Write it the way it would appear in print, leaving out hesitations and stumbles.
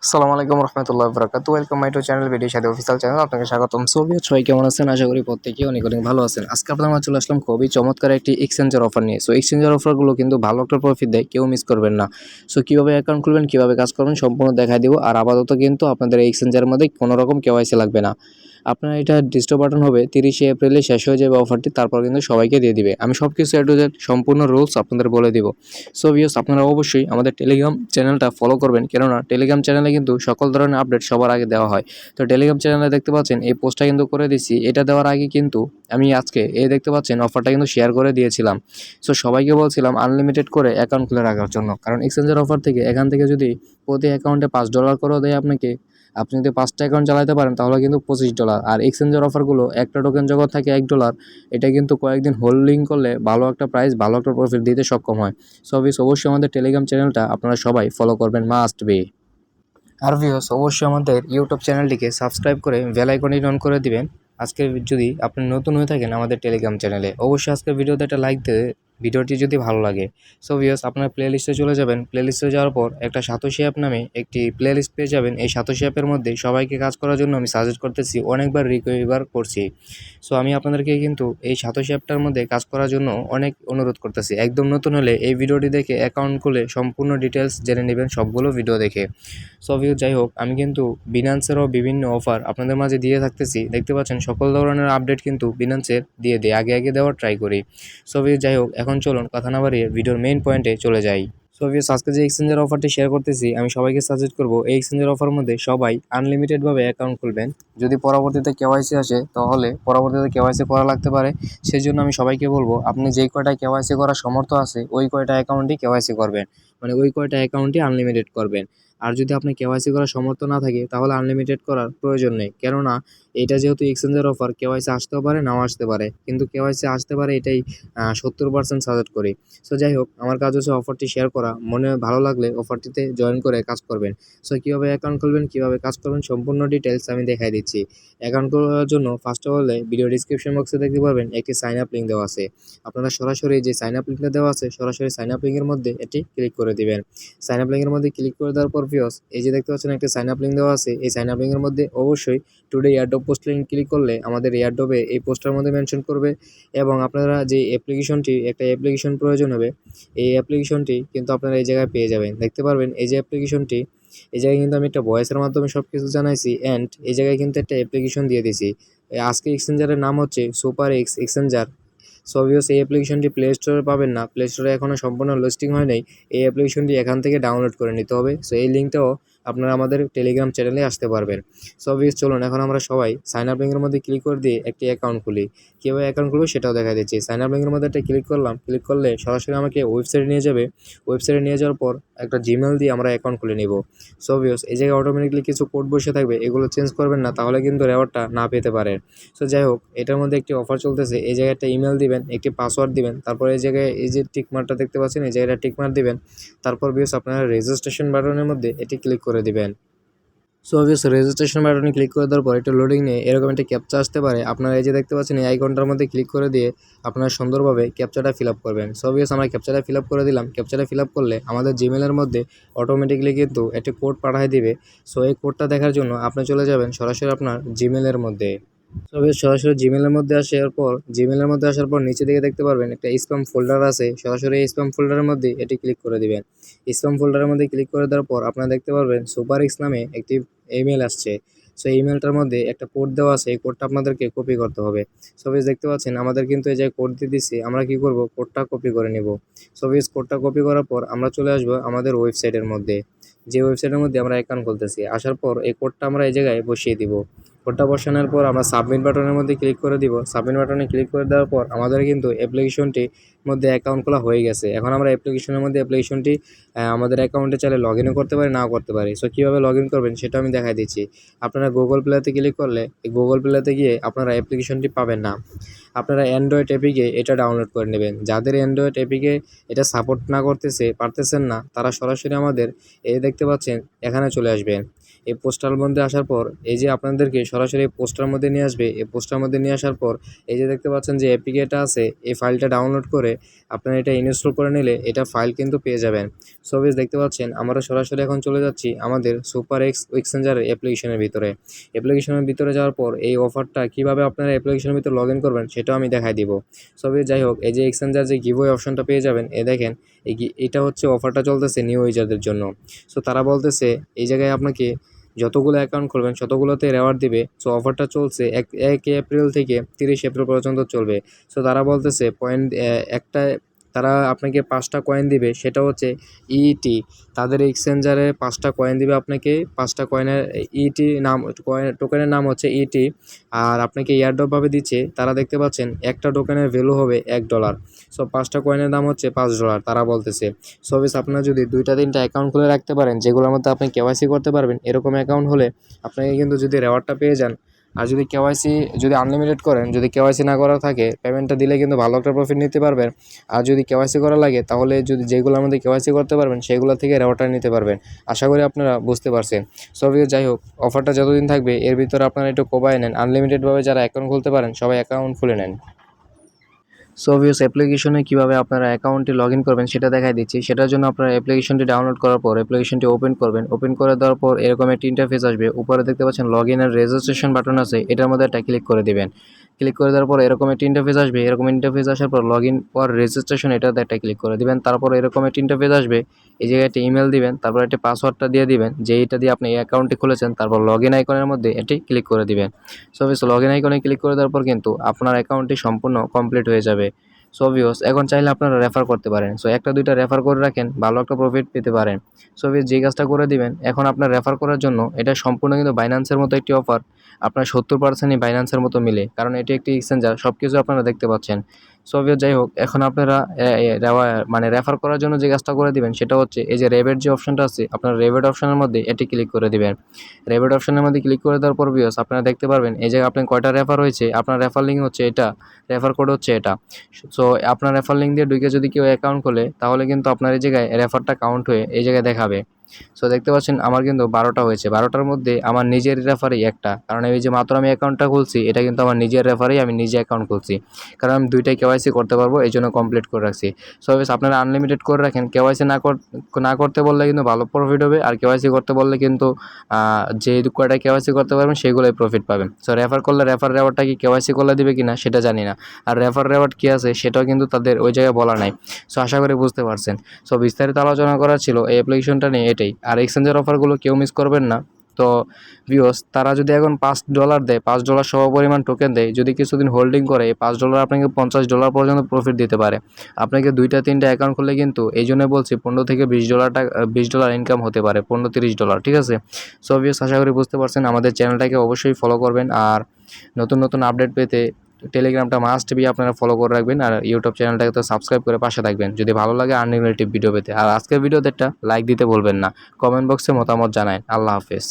আসসালামু আলাইকুম রহমতুল্লাহ বরকাতু। Welcome my to channel video সাথে অফিসিয়াল চ্যানেল। আপনাকে স্বাগতম। সোভিয়েত সবাই কেমন আছেন? আশা করি প্রত্যেকেই অনেক অনেক ভালো আছেন। আজকে আপনাদের মাঝে চলে আসলাম খুবই চমৎকার একটি এক্সচেঞ্জের অফার নিয়ে। সো এক্সচেঞ্জের অফারগুলো কিন্তু ভালো একটা প্রফিট দেয়, কেউ মিস করবেন না। সো কীভাবে অ্যাকাউন্ট খুলবেন, কীভাবে কাজ করবেন সম্পূর্ণ দেখাই দিব। আর আপাতত কিন্তু আপনাদের এই এক্সচেঞ্জের মধ্যে কোনো রকম কেওয়াইসি লাগবে না। আপনার এটা ডিস্টো বাটন হবে 30শে এপ্রিলে শেষ হয়ে যাবে অফারটি, তারপর কিন্তু সবাইকে দিয়ে দিবে। আমি সব কিছু টু জেড সম্পূর্ণ রুলস আপনাদের বলে দিব। সো ভিউয়ার্স, আপনারা অবশ্যই আমাদের টেলিগ্রাম চ্যানেলটা ফলো করবেন, কেননা টেলিগ্রাম চ্যানেলে কিন্তু সকল ধরনের আপডেট সবার আগে দেওয়া হয়। তো টেলিগ্রাম চ্যানেলে দেখতে পাচ্ছেন এই পোস্টটা কিন্তু করে দিচ্ছি। এটা দেওয়ার আগে কিন্তু আমি আজকে এই দেখতে পাচ্ছেন অফারটা কিন্তু শেয়ার করে দিয়েছিলাম। সো সবাইকে বলছিলাম আনলিমিটেড করে অ্যাকাউন্ট খুলে রাখার জন্য, কারণ এক্সচেঞ্জের অফার থেকে এখান থেকে যদি প্রতি অ্যাকাউন্টে $5 করেও দেয় আপনাকে, আপনি যদি 5টা অ্যাকাউন্ট চালাতে পারেন তাহলে কিন্তু $25। আর এক্সচেঞ্জের অফারগুলো একটা টোকেন জগৎ থাকে $1, এটা কিন্তু কয়েকদিন হোল্ডিং করলে ভালো একটা প্রাইস, ভালো একটা প্রফিট দিতে সক্ষম হয়। সো অবশ্যই আমাদের টেলিগ্রাম চ্যানেলটা আপনারা সবাই ফলো করবেন, মাস্ট বি। আর ভিউয়ার্স, অবশ্যই আমাদের ইউটিউব চ্যানেলটিকে সাবস্ক্রাইব করে বেল আইকনটি অন করে দিবেন। আজকে যদি আপনি নতুন হয়ে থাকেন আমাদের টেলিগ্রাম চ্যানেলে, অবশ্যই আজকের ভিডিওতে একটা লাইক দিয়ে ভিডিওটি যদি ভালো লাগে। সো ভিউয়ার্স, আপনার প্লে লিস্টে চলে যাবেন। প্লে লিস্টে যাওয়ার পর একটা সাতোশি অ্যাপ নামে একটি প্লে লিস্ট পেয়ে যাবেন। এই সাতোশি অ্যাপের মধ্যে সবাইকে কাজ করার জন্য আমি সাজেস্ট করতেছি, অনেকবার রিকোয়েস্ট করছি। সো আমি আপনাদেরকে কিন্তু এই সাতোশি অ্যাপটার মধ্যে কাজ করার জন্য অনেক অনুরোধ করতেছি। একদম নতুন হলে এই ভিডিওটি দেখে অ্যাকাউন্ট খুলে সম্পূর্ণ ডিটেলস জেনে নেবেন সবগুলো ভিডিও দেখে। সো ভিউয়ার্স, যাই হোক, আমি কিন্তু বিনান্সেরও বিভিন্ন অফার আপনাদের মাঝে দিয়ে থাকতেছি। দেখতে পাচ্ছেন সকল ধরনের আপডেট কিন্তু বিনান্সের দিয়ে দিই, আগে আগে দেওয়ার ট্রাই করি। সো ভিউয়ার্স, যাই হোক, এখন চলুন কথা না বাড়িয়ে ভিডিওর মেইন পয়েন্টে চলে যাই। সো ভিউয়ার্স, আজকে যে এক্সচেঞ্জের অফারটি শেয়ার করতেছি, আমি সবাইকে সাজেস্ট করব এই এক্সচেঞ্জের অফারের মধ্যে সবাই আনলিমিটেডভাবে অ্যাকাউন্ট খুলবেন। যদি পরবর্তীতে কেওয়াইসি আসে তাহলে পরবর্তীতে কেওয়াইসি করা লাগতে পারে। সেই জন্য আমি সবাইকে বলবো, আপনি যেই কয়টা কেওয়াইসি করার সমর্থ আছে ওই কয়টা অ্যাকাউন্টই কেওয়াইসি করবেন, মানে ওই কয়টা অ্যাকাউন্টই আনলিমিটেড করবেন। আর যদি আপনি কেওয়াইসি করার সামর্থ্য না থাকে তাহলে আনলিমিটেড করার প্রয়োজন নেই, কেননা এটা যেহেতু এক্সচেঞ্জের অফার, কেওয়াইসি আসতেও পারে নাও আসতে পারে, কিন্তু কেওয়াইসি আসতে পারে এটাই 70% সাজেস্ট করি। সো যাই হোক, আমার কাজ হচ্ছে অফারটি শেয়ার করা, মনে ভালো লাগলে অফারটিতে জয়েন করে কাজ করবেন। সো কীভাবে অ্যাকাউন্ট খুলবেন, কীভাবে কাজ করবেন সম্পূর্ণ ডিটেলস আমি দেখাই দিচ্ছি। অ্যাকাউন্ট খোলার জন্য first of all video description বক্সে দেখতে পারবেন একটি সাইন আপ লিঙ্ক দেওয়া আছে। আপনারা সরাসরি যে সাইন আপ লিঙ্কটা দেওয়া আছে, সরাসরি সাইন আপ লিঙ্কের মধ্যে এটি ক্লিক করে দিবেন। সাইন আপ লিঙ্কের মধ্যে ক্লিক করে দেওয়ার পর ভিউয়ার্স, এই যে দেখতে পাচ্ছেন একটা সাইন আপ লিঙ্ক দেওয়া আছে, এই সাইন আপ লিঙ্কের মধ্যে অবশ্যই today airdrop post link click করলে আমাদের এয়ারড্রপে এই পোস্টার মধ্যে মেনশন করবে। এবং আপনারা যে অ্যাপ্লিকেশনটি, একটা অ্যাপ্লিকেশন প্রয়োজন হবে, এই অ্যাপ্লিকেশনটি কিন্তু আপনারা এই জায়গায় পেয়ে যাবেন। দেখতে পারবেন এই যে অ্যাপ্লিকেশনটি, এই জায়গায় কিন্তু আমি একটা ভয়েসের মাধ্যমে সব কিছু জানাইছি, অ্যান্ড এই জায়গায় কিন্তু একটা অ্যাপ্লিকেশন দিয়ে দিছি। আজকে এক্সচেঞ্জারের নাম হচ্ছে SuperEx এক্সচেঞ্জার। সো ভিউয়ার্স, এই অ্যাপ্লিকেশনটি প্লে স্টোরে পাবেন না, প্লে স্টোরে এখনও সম্পূর্ণ লিস্টিং হয় নাই। এই অ্যাপ্লিকেশনটি এখান থেকে ডাউনলোড করে নিতে হবে। সো এই লিঙ্কটাও আপনারা আমাদের টেলিগ্রাম চ্যানেলে আসতে পারবেন। সো ভিউয়ার্স, চলুন এখন আমরা সবাই সাইন আপ লিঙ্কের মধ্যে ক্লিক করে দিয়ে একটি অ্যাকাউন্ট খুলি। কীভাবে অ্যাকাউন্ট খুলবো সেটাও দেখা দিচ্ছি। সাইন আপ লিঙ্কের মধ্যে একটা ক্লিক করলাম, ক্লিক করলে সরাসরি আমাকে ওয়েবসাইটে নিয়ে যাবে। ওয়েবসাইটে নিয়ে যাওয়ার পর একটা জিমেল দিয়ে আমরা অ্যাকাউন্ট খুলে নিব। সো ভিউয়ার্স, এই জায়গায় অটোমেটিকলি কিছু কোড বসে থাকবে, এগুলো চেঞ্জ করবেন না, তাহলে কিন্তু রেওয়ার্ডটা না পেতে পারেন। সো যাই হোক, এটার মধ্যে একটি অফার চলতেছে, এই জায়গায় একটা ইমেল দিবেন, একটি পাসওয়ার্ড দিবেন, তারপর এই জায়গায় এই যে টিকমার্কটা দেখতে পাচ্ছেন, এই জায়গাটা টিকমার্ক দিবেন। তারপর ভিউয়ার্স, আপনারা রেজিস্ট্রেশন বাটনের মধ্যে এটি ক্লিক করে দিবেন। সো ভিউয়ার্স, রেজিস্ট্রেশন বাটনে ক্লিক করে দেওয়ার পর একটু লোডিং নিয়ে এরকম একটা ক্যাপচা আসতে পারে। আপনারা এই যে দেখতে পাচ্ছেন এই আইকনটার মধ্যে ক্লিক করে দিয়ে আপনারা সুন্দরভাবে ক্যাপচাটা ফিল আপ করবেন। সো ভিউয়ার্স, আমরা ক্যাপচাটা ফিল আপ করে দিলাম। ক্যাপচাটা ফিল আপ করলে আমাদের জিমেলের মধ্যে অটোমেটিকলি কিন্তু একটি কোড পাঠিয়ে দিবে। সো এই কোডটা দেখার জন্য আপনি চলে যাবেন সরাসরি আপনার জিমেলের মধ্যে। তবে সরাসরি জিমেলের মধ্যে আসার পর নিচে দিকে দেখতে পারবেন একটা স্প্যাম ফোল্ডার আছে, সরাসরি এই স্প্যাম ফোল্ডারের মধ্যে এটি ক্লিক করে দিবেন। স্প্যাম ফোল্ডারের মধ্যে ক্লিক করে দেওয়ার পর আপনারা দেখতে পারবেন SuperEx নামে একটি ইমেল আসছে। সো এই ইমেলটার মধ্যে একটা কোড দেওয়া আছে, এই কোডটা আপনাদেরকে কপি করতে হবে। সো ভিউয়ার্স, দেখতে পাচ্ছেন আমাদের কিন্তু এই যে কোড দিয়ে দিচ্ছি, আমরা কি করব, কোডটা কপি করে নেব। সো ভিউয়ার্স, কোডটা কপি করার পর আমরা চলে আসবো আমাদের ওয়েবসাইটের মধ্যে, যে ওয়েবসাইটের মধ্যে আমরা অ্যাকাউন্ট খুলতেছি। আসার পর এই কোডটা আমরা এই জায়গায় বসিয়ে দিব। কোডটা বসানোর পর আমরা সাবমিট বাটনের মধ্যে ক্লিক করে দিব। সাবমিট বাটনে ক্লিক করে দেওয়ার পর আমাদের কিন্তু অ্যাপ্লিকেশনটির মধ্যে অ্যাকাউন্ট খোলা হয়ে গেছে। এখন আমরা অ্যাপ্লিকেশনটি আমাদের অ্যাকাউন্টে চাইলে লগ ইনও করতে পারি, নাও করতে পারি। সো কীভাবে লগ ইন করবেন সেটা আমি দেখাই দিচ্ছি। আপনারা গুগল প্লেতে ক্লিক করলে এই গুগল প্লেতে গিয়ে আপনারা অ্যাপ্লিকেশনটি পাবেন না। আপনারা অ্যান্ড্রয়েড অ্যাপিকে এটা ডাউনলোড করে নেবেন। যাদের অ্যান্ড্রয়েড অ্যাপিকে এটা সাপোর্ট না করতেছে, পারতেছেন না, তারা সরাসরি আমাদের এই দেখতে পাচ্ছেন এখানে চলে আসবেন। এই পোস্টার মধ্যে আসার পর এই যে আপনাদেরকে সরাসরি পোস্টার মধ্যে নিয়ে আসবে। এই পোস্টার মধ্যে নিয়ে আসার পর এই যে দেখতে পাচ্ছেন যে এপিকে এটা আছে, এই ফাইলটা ডাউনলোড করে আপনারা এটা ইনস্টল করে নিলে এটা ফাইল কিন্তু পেয়ে যাবেন। সো গাইস দেখতে পাচ্ছেন আমরা সরাসরি এখন চলে যাচ্ছি আমাদের SuperEx এক্সচেঞ্জার অ্যাপ্লিকেশনের ভিতরে। অ্যাপ্লিকেশনের ভিতরে যাওয়ার পর এই অফারটা কীভাবে আপনারা অ্যাপ্লিকেশনের ভিতরে লগ ইন করবেন সেটাও আমি দেখাই দিব। সো যাই হোক, এই যে এক্সচেঞ্জার যে গিভওয়ে অপশনটা পেয়ে যাবেন, দেখেন এটা হচ্ছে অফারটা চলতেছে নিউ ইউজারদের জন্য। সো তারা বলতেছে এই জায়গায় আপনাকে যতগুলো অ্যাকাউন্ট খুলবেন ততগুলোতে রেওয়ার্ড দিবে। সো অফারটা চলছে 1 এপ্রিল থেকে 30 এপ্রিল পর্যন্ত চলবে। সো তারা বলতেছে পয়েন্ট একটা তারা আপনাকে 5টা কয়েন দিবে, সেটা হচ্ছে ইইটি। তাদের এক্সচেঞ্জারে 5টা কয়েন দিবে আপনাকে। 5টা কয়েনের ইইটি নাম টোকেনের নাম হচ্ছে ইইটি। আর আপনাকে এয়ারড্রপভাবে দিচ্ছে, তারা দেখতে পাচ্ছেন একটা টোকেনের ভ্যালু হবে $1। সো 5টা কয়েনের দাম হচ্ছে $5 তারা বলতেছে। সো আপনারা যদি 2টা-3টা অ্যাকাউন্ট খুলে রাখতে পারেন যেগুলোর মধ্যে আপনি কেওয়াইসি করতে পারবেন, এরকম অ্যাকাউন্ট হলে আপনাকে কিন্তু যদি রেওয়ার্ডটা পেয়ে যান। আর যদি কেওয়াইসি যদি আনলিমিটেড করেন, যদি কেওয়াইসি না করা থাকে, পেমেন্টটা দিলে কিন্তু ভালো একটা প্রফিট নিতে পারবেন। আর যদি কেওয়াইসি করা লাগে তাহলে যদি যেগুলোর মধ্যে কেওয়াইসি করতে পারবেন সেগুলো থেকে রেওয়ার্ডটা নিতে পারবেন। আশা করি আপনারা বুঝতে পারছেন। সো যাই হোক, অফারটা যতদিন থাকবে এর ভিতরে আপনারা একটু কোবায় নেন, আনলিমিটেডভাবে যারা অ্যাকাউন্ট খুলতে পারেন সবাই অ্যাকাউন্ট খুলে নেন। সো অ্যাপ্লিকেশনে কীভাবে আপনারা অ্যাকাউন্টে লগ ইন করবেন সেটা দেখাই দিচ্ছি। সেটার জন্য আপনারা অ্যাপ্লিকেশনটি ডাউনলোড করার পর অ্যাপ্লিকেশনটি ওপেন করবেন। ওপেন করে দেওয়ার পর এরকম একটা ইন্টারফেস আসবে। উপরে দেখতে পাচ্ছেন লগ ইন আর রেজিস্ট্রেশন বাটন আছে, এটার মধ্যে একটা ক্লিক করে দেবেন। ক্লিক করে দেওয়ার পর এরকম একটা ইন্টারফেস আসবে। এরকম ইন্টারফেস আসার পর লগ ইন ওর রেজিস্ট্রেশন এটাতে একটা ক্লিক করে দেবেন। তারপর এরকম একটা ইন্টারফেস আসবে। এই জায়গায় একটা ইমেল দিবেন, তারপর একটা পাসওয়ার্ডটা দিয়ে দিবেন যে এইটা দিয়ে আপনি এই অ্যাকাউন্টটি খুলেছেন। তারপর লগ ইন আইকনের মধ্যে এটি ক্লিক করে দিবেন। সো লগ ইন আইকনে ক্লিক করে দেওয়ার পর কিন্তু আপনার অ্যাকাউন্টটি সম্পূর্ণ কমপ্লিট হয়ে যাবে। সো এখন চাইলে আপনারা রেফার করতে পারেন। সো 1টা-2টা রেফার করে রাখেন, ভালো একটা প্রফিট পেতে পারেন। সো যে কাজটা করে দিবেন, এখন আপনার রেফার করার জন্য এটা সম্পূর্ণ কিন্তু বাইন্যান্সের মতো একটি অফার। আপনার 70%ই বাইন্যান্সের মতো মিলে, কারণ এটি একটি এক্সচেঞ্জার, সব কিছু আপনারা দেখতে পাচ্ছেন। সো যাই হোক, এখন আপনারা মানে রেফার করার জন্য যে কাজটা করে দিবেন সেটা হচ্ছে এই যে রেবেট যে অপশনটা আছে, আপনার রেবেট অপশনের মধ্যে এটি ক্লিক করে দিবেন। রেবেট অপশনের মধ্যে ক্লিক করে দেওয়ার পর আপনারা দেখতে পারবেন এই জায়গায় আপনার কয়টা রেফার হয়েছে, আপনার রেফার লিঙ্ক হচ্ছে এটা, রেফার কোড হচ্ছে এটা। সো আপনার রেফার লিঙ্ক দিয়ে ঢুকে যদি কেউ অ্যাকাউন্ট খোলে তাহলে কিন্তু আপনার এই জায়গায় রেফারটা কাউন্ট হয়ে এই জায়গায় দেখাবে। সো দেখতে পাচ্ছেন আমার কিন্তু 12টা হয়েছে। 12টার মধ্যে আমার নিজের রেফারই একটা, কারণ এই যে মাত্র আমি অ্যাকাউন্টটা খুলছি এটা কিন্তু আমার নিজের রেফারেই আমি নিজে অ্যাকাউন্ট খুলছি, কারণ আমি 2টাই কেওয়াইসি করতে পারবো, এই জন্য কমপ্লিট করে রাখছি। সো আপনারা আনলিমিটেড করে রাখেন। কেওয়াইসি না করতে বললে কিন্তু ভালো প্রফিট হবে, আর কেওয়াইসি করতে বললে কিন্তু যে কয়টা কেওয়াইসি করতে পারবেন সেগুলোই প্রফিট পাবেন। সো রেফার করলে রেফার রেওয়ার্ডটা কি কেওয়াইসি করলে দিবে কিনা সেটা জানি না, আর রেফার রেওয়ার্ড কী আছে সেটাও কিন্তু তাদের ওই জায়গায় বলা নাই। সো আশা করি বুঝতে পারছেন। সো বিস্তারিত আলোচনা করা ছিল এই অ্যাপ্লিকেশনটা নিয়ে এটাই। আর এক্সচেঞ্জের অফারগুলো কেউ মিস করবেন না। তো ভিউয়ার্স, তারা যদি এখন $5 দেয়, $5 সমপরিমাণ টোকেন দেয়, যদি কিছুদিন হোল্ডিং করে এই $5 আপনাকে $50 পর্যন্ত প্রফিট দিতে পারে। আপনাকে 2টা-3টা অ্যাকাউন্ট খুললে কিন্তু এই জন্য বলছি $15 থেকে $20 ইনকাম হতে পারে, $15-30, ঠিক আছে। সো ভিউয়ার্স, আশা করি বুঝতে পারছেন। আমাদের চ্যানেলটাকে অবশ্যই ফলো করবেন, আর নতুন নতুন আপডেট পেতে টেলিগ্রামটা মাস্ট বি আপনারা ফলো করে রাখবেন, আর ইউটিউব চ্যানেলটাকে তো সাবস্ক্রাইব করে পাশে থাকবেন যদি ভালো লাগে আনলিমিটেড ভিডিও পেতে। আর আজকের ভিডিওতে একটা লাইক দিতে ভুলবেন না, কমেন্ট বক্সে মতামত জানান। আল্লাহ হাফেজ।